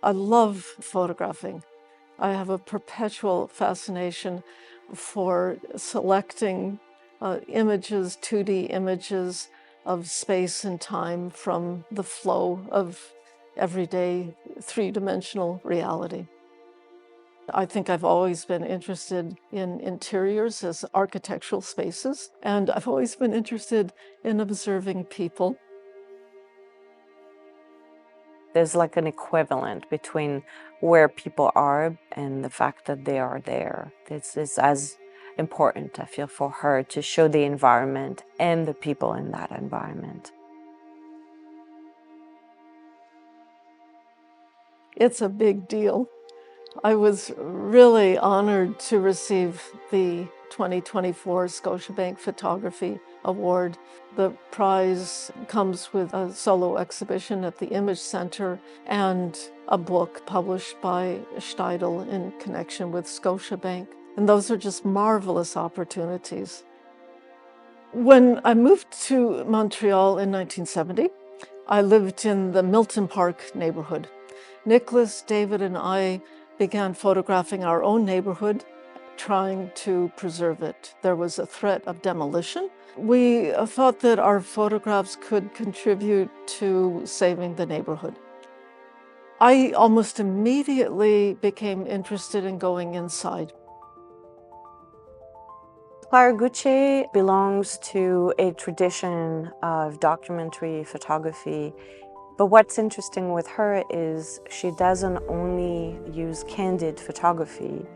I love photographing. I have a perpetual fascination for selecting images, 2D images of space and time from the flow of everyday three-dimensional reality. I think I've always been interested in interiors as architectural spaces, and I've always been interested in observing people. There's like an equivalent between where people are and the fact that they are there. This is as important, I feel, for her to show the environment and the people in that environment. It's a big deal. I was really honored to receive the 2024 Scotiabank Photography Award. The prize comes with a solo exhibition at the Image Center and a book published by Steidl in connection with Scotiabank. And those are just marvelous opportunities. When I moved to Montreal in 1970, I lived in the Milton Park neighborhood. Nicholas, David, and I began photographing our own neighborhood, trying to preserve it. There was a threat of demolition. We thought that our photographs could contribute to saving the neighborhood. I almost immediately became interested in going inside. Clara Gutsche belongs to a tradition of documentary photography. But what's interesting with her is she doesn't only use candid photography.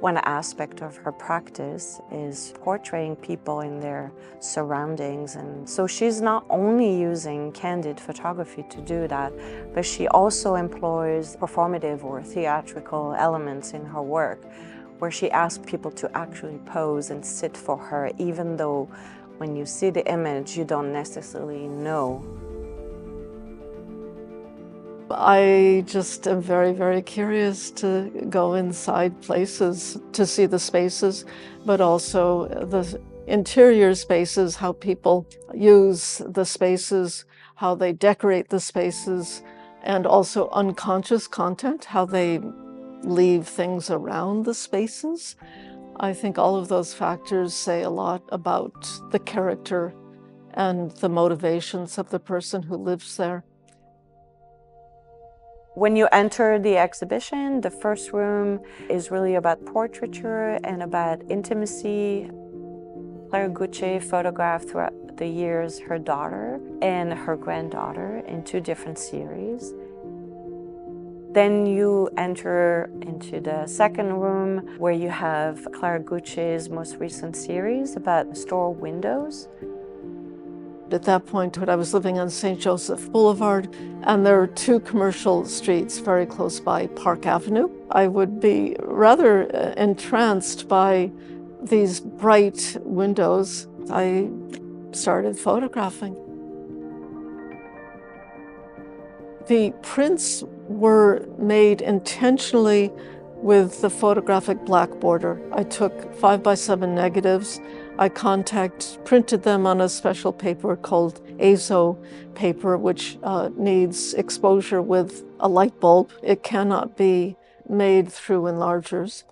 One aspect of her practice is portraying people in their surroundings. And so she's not only using candid photography to do that, but she also employs performative or theatrical elements in her work, where she asks people to actually pose and sit for her, even though when you see the image, you don't necessarily know. I just am very, very curious to go inside places, to see the spaces, but also the interior spaces, how people use the spaces, how they decorate the spaces, and also unconscious content, how they leave things around the spaces. I think all of those factors say a lot about the character and the motivations of the person who lives there. When you enter the exhibition, the first room is really about portraiture and about intimacy. Clara Gutsche photographed throughout the years her daughter and her granddaughter in 2 different series. Then you enter into the second room where you have Clara Gutsche's most recent series about store windows. At that point, I was living on St. Joseph Boulevard, and there are 2 commercial streets very close by Park Avenue. I would be rather entranced by these bright windows. I started photographing. The prints were made intentionally with the photographic black border. I took 5x7 negatives. I printed them on a special paper called azo paper, which needs exposure with a light bulb. It cannot be made through enlargers.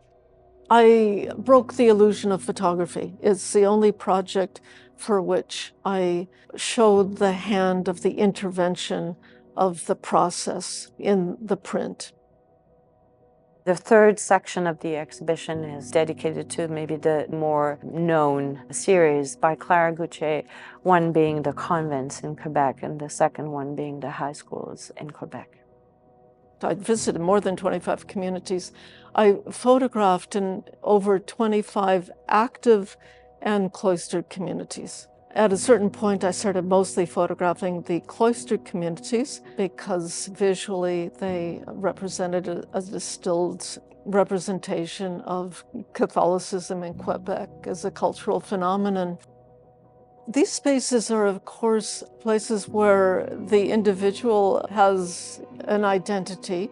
I broke the illusion of photography. It's the only project for which I showed the hand of the intervention of the process in the print. The third section of the exhibition is dedicated to maybe the more known series by Clara Gutsche, one being the convents in Quebec and the second one being the high schools in Quebec. I visited more than 25 communities. I photographed in over 25 active and cloistered communities. At a certain point, I started mostly photographing the cloistered communities because visually they represented a distilled representation of Catholicism in Quebec as a cultural phenomenon. These spaces are, of course, places where the individual has an identity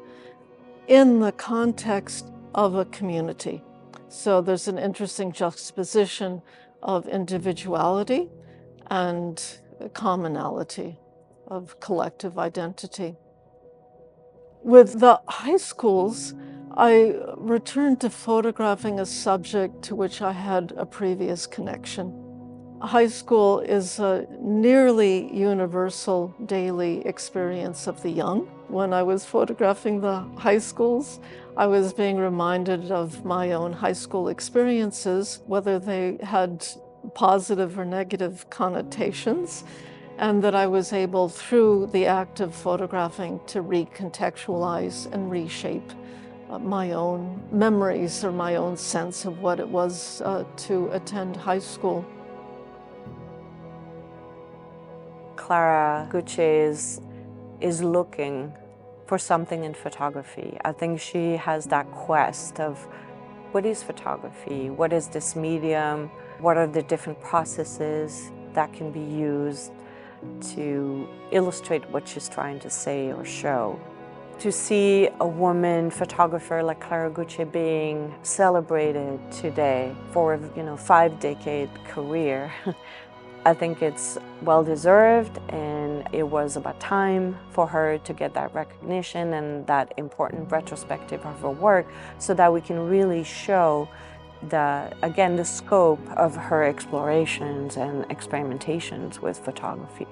in the context of a community. So there's an interesting juxtaposition of individuality and commonality, of collective identity. With the high schools, I returned to photographing a subject to which I had a previous connection. High school is a nearly universal daily experience of the young. When I was photographing the high schools, I was being reminded of my own high school experiences, whether they had positive or negative connotations, and that I was able, through the act of photographing, to recontextualize and reshape my own memories or my own sense of what it was to attend high school. Clara Gutsche is looking for something in photography. I think she has that quest of what is photography? What is this medium? What are the different processes that can be used to illustrate what she's trying to say or show? To see a woman photographer like Clara Gutsche being celebrated today for, 5-decade career, I think it's well-deserved, and it was about time for her to get that recognition and that important retrospective of her work so that we can really show the scope of her explorations and experimentations with photography.